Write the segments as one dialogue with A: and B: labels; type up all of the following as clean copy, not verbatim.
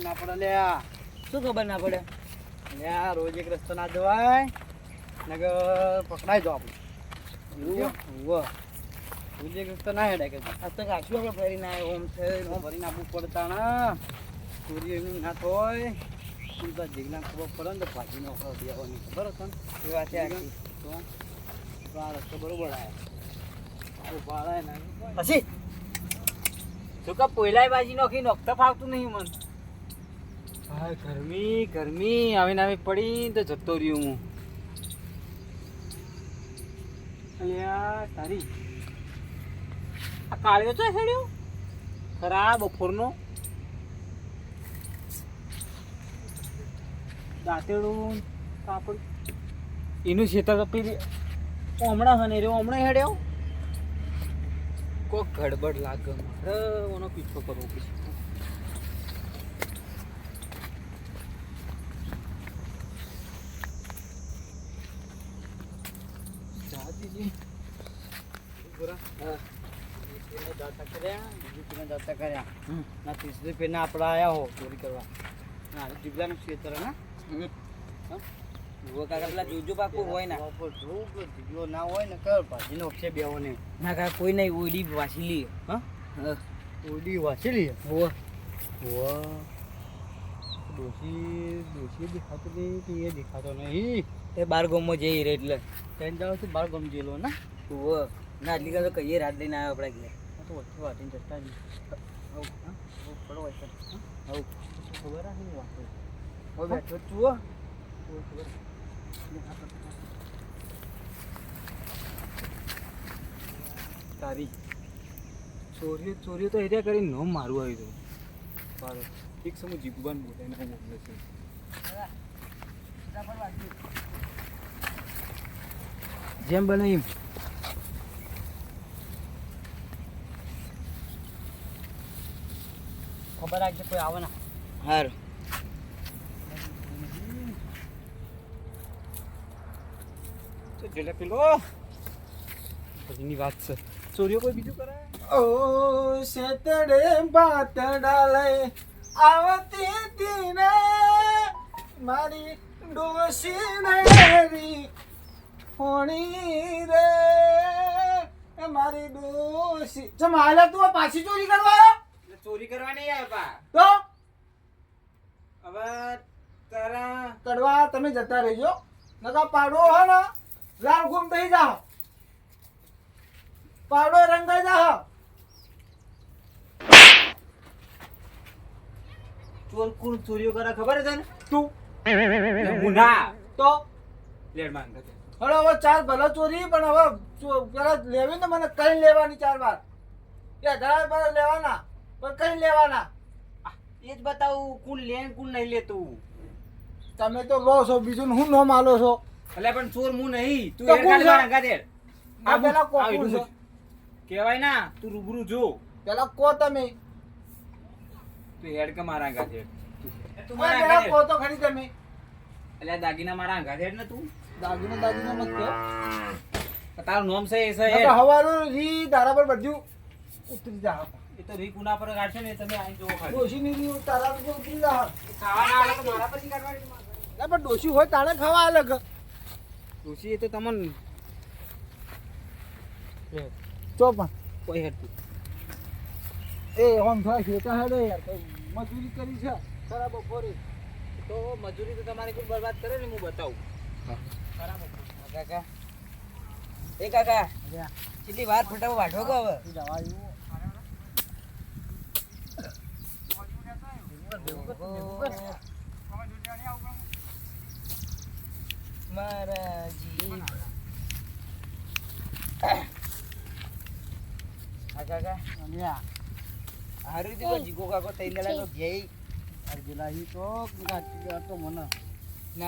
A: ના પડે લ્યા.
B: શું ખબર ના પડે?
A: લ્યા રોજ એક રસ્તો ના જવાય નગર પકડાઈ જાવ આપણે. રોજ એક રસ્તો ના હેડાય કે
B: આ તો કાશું આપણે ફરીને આવ્યો ઓમ છે
A: ભરીને આપવું પડતા ના ચોરી એનું ના થાય. જીગના ખબર પડે ને તો ભાજી નો દેવાની ખબર હતો ને
B: એ વાત આખી
A: તો આ રસ્તો બરોબર આવ્યા ભાડાય ના
B: પછી શું કા પોઈલાય બાજી નોખી નોખતા ફાવતું નહીં મને.
A: હા ગરમી આવીને આવી પડી તો જતો રહ્યો હું. અલ્યા તારી
B: આ કાળિયો તો હેડ્યો
A: ખરા બપોરનો દાંતેડું કાપડ એનું ખેતર તો પેલી હમણાં હને રહ્યો હમણાં હેડ્યો. કોક ગડબડ લાગે મારે એનો પીછો કરવો પછી. આપડા આયા હો ચોરી કરવા જીગલાનું ખેતર ના
B: જોજો પાકું હોય ના
A: જીગલો ના હોય ને કર ભાજી નો છે બેવો ને
B: ના કા કોઈ નહીં ઓડી વાસી લઈએ.
A: હા ઓડી વાંચી લઈએ. ડોસી દેખાતો નહીં એ દેખાતો નહીં.
B: એ બાર ગોમમાં જઈ રહે એટલે
A: ટ્રેન જાવ તો બાર ગમ જેલો ના
B: ના આટલી કાં તો કહીએ રાત લઈને આવ્યો આપણા ઘેર.
A: તો વચ્ચે વાટીને જતા જ પડો હોય ખબર આ નહીં વાંચો હવે બેઠો જુઓ ખબર તારી ચોરીઓ તો એરિયા કરીને ન મારું આવ્યું હતું મારો એક સમય જીગુબાન બોલાઈને હું મોકલે છે. જેમ બને એમ ખબર રાખજે કોઈ આવે ના.
B: હારું
A: તો જેલે પેલો પછીની વાત છે ચોરીઓ કોઈ બીજું કરાય. ઓ શેતડે બાતડા લઈ આવતી તીને મારી ડોસી નેરી હોણી રે મારી ડોસી ચમ હાલે તું પાછી ચોરી કરવા
B: ચોરી કરવા નહીં આવ્યા
A: તો
B: હવે તારા
A: કડવા તમે જતા રહેજો નકા પાડો હે ને લાલ ગુમ થઈ જાઓ પાડો રંગાઈ જાઓ.
B: ચોર કોણ ચોરીઓ કરે ખબર છે ને?
A: તું
B: હું ના
A: તો
B: લેડ માંગ
A: હવે હવે ચાર ભલે ચોરી પણ હવે પેલા લેવી ને મને કઈ લેવાની 4 વાર કે ઘણા પર લેવાના પણ કઈ લેવાના
B: એ જ બતાવું કોણ લે કોણ નહીં લેતું.
A: તમે તો લો છો બીજું હું નો માલો છો.
B: એટલે પણ ચોર હું નહીં તું
A: તો
B: હેડ
A: કોણ
B: કાઢ
A: છે?
B: માંગા દે.
A: આ પેલા કોણ છે
B: કહેવાય ના તું રૂબરૂ જો
A: પેલા કો તમે
B: તું હેડ કે મારા આંગા દે. તું
A: આ
B: મારા
A: પેલા
B: આંગા
A: કો
B: દે.
A: તો ખરી તમે
B: એટલે દાગીના મારા આંગા દે ને તું.
A: દાગીના મત કહો.
B: તારું નામ છે એ છે હેડ.
A: નકર હવારું રી તારા પર બધું ઉતરી જા.
B: એ તો રી કુના પર કાઢશે ને તમે આઈ જોવો ખાલી.
A: ડોશી ની રી તારા પર ઉતરી જા.
B: ખાવાના આલે તો મારા પરથી કાઢવાની.
A: ના પણ ડોશી હોય તાણે ખાવા અલગ
B: ઋષિ એ તો તમને
A: તો પણ
B: કોઈ હેડ
A: એ ઓમ થાય ખેતા હેડે યાર કઈ મજૂરી કરી છે ખરા બપોરે
B: તો મજૂરી તો તમારી કોઈ બરબાદ કરે ને હું બતાવું. કાકા એ કાકા કેટલી વાર ફટાવો વાઢો કો હવે મારા જી કાકા હારું તો જીગો કાકો તઈ દેલા તો ગઈ
A: અરજલાહી તો ગાતી તો મને
B: ને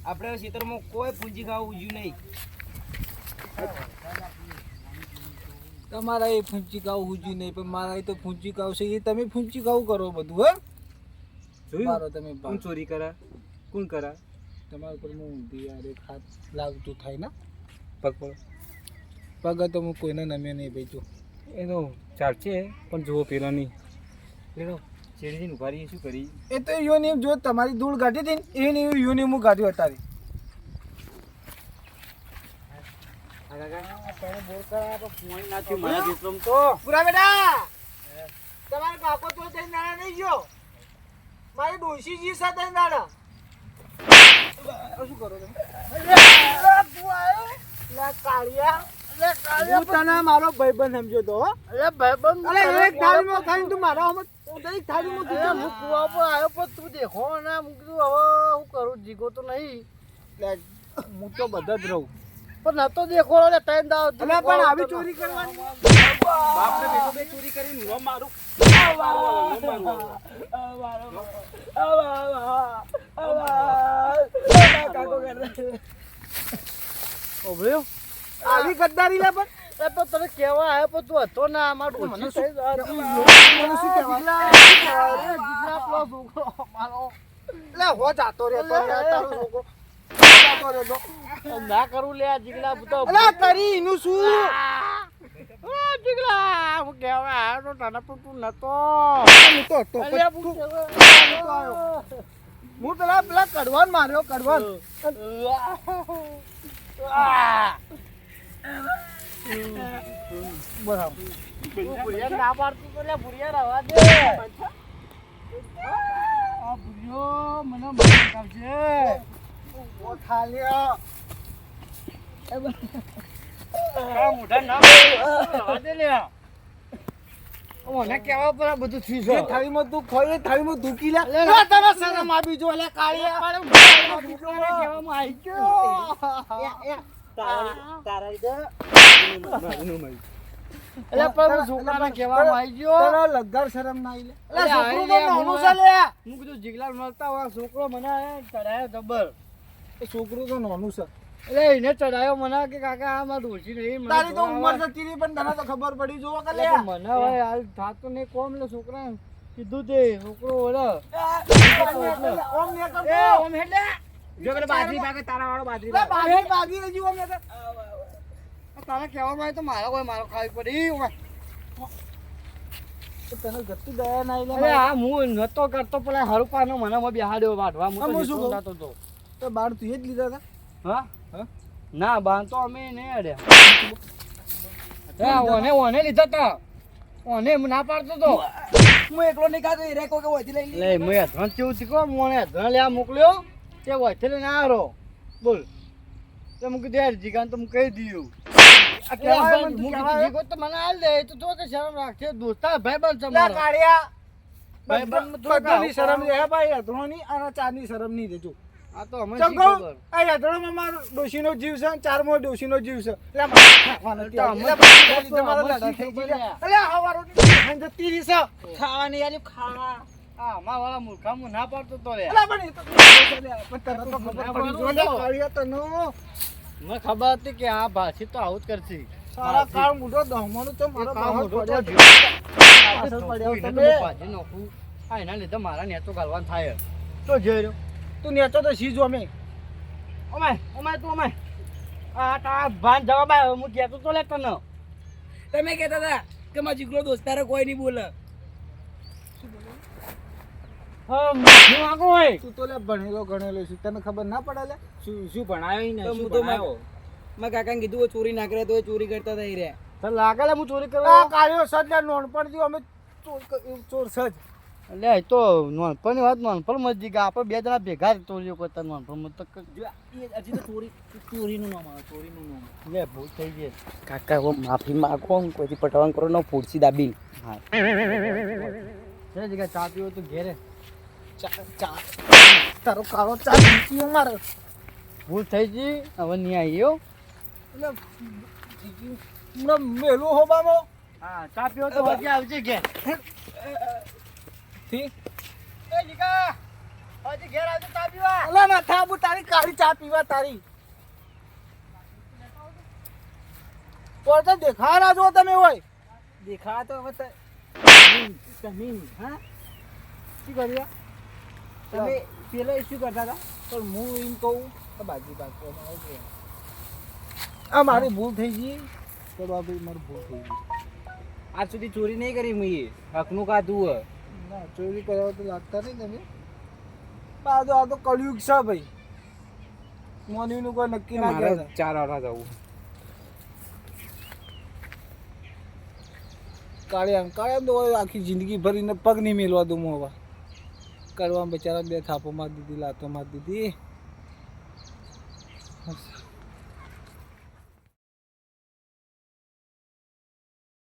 B: આપણે ખેતરમાં કોઈ પૂંજી ખાવું ઉજ્યું નહીં.
A: તમારા એ ફૂંચી ગાવ હુજી નહીં પણ મારા એ તો ફૂંચી ગાવ છે એ તમે ફૂંચી ગાવ કરો બધું હે મારો તમે
B: કોણ ચોરી કરા કોણ કરા
A: તમારા પર હું ઊંધી યાર એક હાથ લાગતું થાય ને
B: પગ પર
A: પગ તો હું કોઈને નમે નહીં ભાઈ તું
B: એનો ચાલશે પણ જુઓ પેલા નહીં પેલો
A: શેરડીને ઉભા રહીએ શું કરી
C: એ તો યોની જો તમારી ધૂળ કાઢી હતી ને એની યોની હું કાઢ્યું અત્યારે પૂરા બેટા તમારે કાકો તો જઈને નાના નહીં ગયો મારી ડોશીજી સાથે નાના શું કરો તમે હું તને મારો ભાઈબંધ સમજ્યો તો એક થાળીમાં ખાઈને તું મારા એક થાળીમાં કીધું હું કુવા પર આવ્યો પણ તું દેખો ને હું કીધું હવે હું કરું જીગો તો નહીં હું તો બધા જ રહું પણ નતો દેખો એટલે ટાઈમ દાવ પણ આવી ચોરી કરવાની
A: બાપને બેટો બે ચોરી કરીને ન મારું
C: આવી ગદ્દારી લે પણ એ તો તને કેવા આવ્યો પણ તું હતો ના અમાર મને શું હો જાતો રે તો તારો છોકરો જાતો રે તો ના કરું લે જીગલા તો અલા કરી એનું શું જીગલા હું કેવા આવ્યો તો તને પણ તું નતો હું પેલા કડવાન માર્યો કડવાન બરાબર ભુરિયા ના પાડતું તો લે ભુરિયા રવા દે આ ભુરિયો મને મારી કાઢશે ઓ થાલ્યા આ મોઢા ના રવા દે લે મને કેવા પર બધું થઈ છે થાળીમાં તું ખોઈ થાળીમાં ધૂકી લે તારા શરમ આવી જો લે કાળિયા કેવામાં આવી ગયો તારા ઈદે એલા પણ છોકરાને કેવામાં આવી ગયો તારા લગર શરમ ના આઈ લે એલા છોકરો તો નાનું છે લે હું કીધું જીગલા મળતા હોય છોકરો મને ચડાયો જબર એ છોકરો તો નાનું છે એટલે એને ચડાયો મને કે કાકા આ માં દોશી નહીં તારી તો ઉંમર જતી રહી પણ તને તો ખબર પડી જોવો કે લે મને હવે હાલ થાતો ને કોમ લે છોકરા કીધું તે છોકરો ઓલે ઓમ ને કર એ ઓમ હેલે જો કે બાજરી ભાગે તારા વાળો બાજરી ભાગે બાગી રજી ઓમ ને કર તારા કહેવામાં આવે તો મારો કોઈ મારો ખાવી પડી તને ગતિ દયા ના લે આ હું નતો કરતો પેલા હરુપાનો મને બેહાડ્યો વાઢવા હું તો શું કરતો તો તો બાર તું જ લીધા હતા હા ના બાર તો અમે ને અડ્યા ઓને લીધા તા ઓને ના પાડતો તો હું એકલો નહીં ખાતો એ રેકો કે ઓથી લઈ લે મેં ધન કેવું શીખો મને ધન લેવા મોકલ્યો તે ઓથી લઈને આવ્યો બોલ તો મુક દે જીગાન તો હું કહી દીધું જીગો તો મને હાલ દે તો તો કે શરમ રાખે દોસ્તા ભાઈબંધ છે મારો કાળિયા ભાઈબંધ બધાની શરમ રે ભાઈ અધરોની અને ચારની શરમ નહીં દેજો આ તો અમે ખબર આ યાદરોમાં મારો ડોશીનો જીવ છે ચારમો ડોશીનો જીવ છે એટલે ખાવાનો તમારો લડા થઈ ગયા એટલે હવારો ની જતી છે ખાવાની યાર ખાવા આ માં વાળા મૂર્ખામો ના પાડતો તો રે એટલે પણ તને તો ખબર પડી જો ને કાળિયા તો નો મને ખબર હતી કે આ ભાષી તો આવું જ કરશે સારા કાળ મુઢો દહમાનું તો મારો કાળ મુઢો પડ્યો તમે ભાજી નોખું આ એના લીધે મારા નેતો ગાલવાન થાય તો જોઈ રહ્યો તું નેતો તો સીજો અમે આ તા ભાન જવાબ આવ્યો હું કહેતો તો લે તને
B: તમે કહેતા હતા કે મારા જીગરો દોસ્તારો કોઈ નહીં બોલે
C: હા હું આગો હોય તું તો લે ભણેલો ગણેલો છું તને ખબર ના પડે લે
A: શું ભણાયો ને
B: તો
A: શું
B: હું તો
A: ભણાયો
B: મારા કાકાને કીધું ચોરી ના કરે તો એ ચોરી કરતા થઈ રહ્યા
C: તો લાગે લે હું ચોરી કરવા કાળ્યો સજ નોનપણ થી અમે ચોર સજ એટલે એ તો નોનપણની વાત નોનપણ મત જી આપણે બે જણા ભેગા ચોરીઓ કરતા નોનપણ મત તો
B: હજી તો ચોરીનું નામ આવે ચોરીનું નામ
C: લે ભૂલ થઈ ગઈ
B: કાકા હવે માફી માંગો કોઈથી પટાવાન કરો ને ફૂડસી દાબી
C: હા છે જગ્યા ચા પીવો તો ઘેરે ચા તારો કાળો ચા પીવો મારે ભૂલ થઈ ગઈ હવે નહીં આવ્યો એટલે મેલું હો બામો હા ચા પીવો તો હજી આવજે ઘેર ઠીક એ જીગા હજી ઘેર આવજે ચા પીવા અલા ના થાબુ તારી કાળી ચા પીવા તારી તો તો દેખા ના જો તમે હોય
B: દેખા તો હવે
C: જમીન હા શું કર્યા
B: તમે પેલો શું કરતા હતા
C: પણ હું એમ કહું કે બાજી પાકો આ મારી ભૂલ થઈ ગઈ તો બાબી મારી ભૂલ થઈ ગઈ
A: આજ સુધી ચોરી નહીં કરી મેં હકનું કાધું
C: ના ચોરી કરવા તો લાગતા નહીં તમે આ તો કળિયુગ છે ભાઈ મોનીનું કોઈ નક્કી ના
A: મારે
C: કહેવાય
A: 4 વાળા જવું
C: કાળિયા તો આખી જિંદગી ભરીને પગ નહીં મેલવા દઉં હું હવે કરવા બચારા 2 થાપો મારી દીધી લાતો મારી દીધી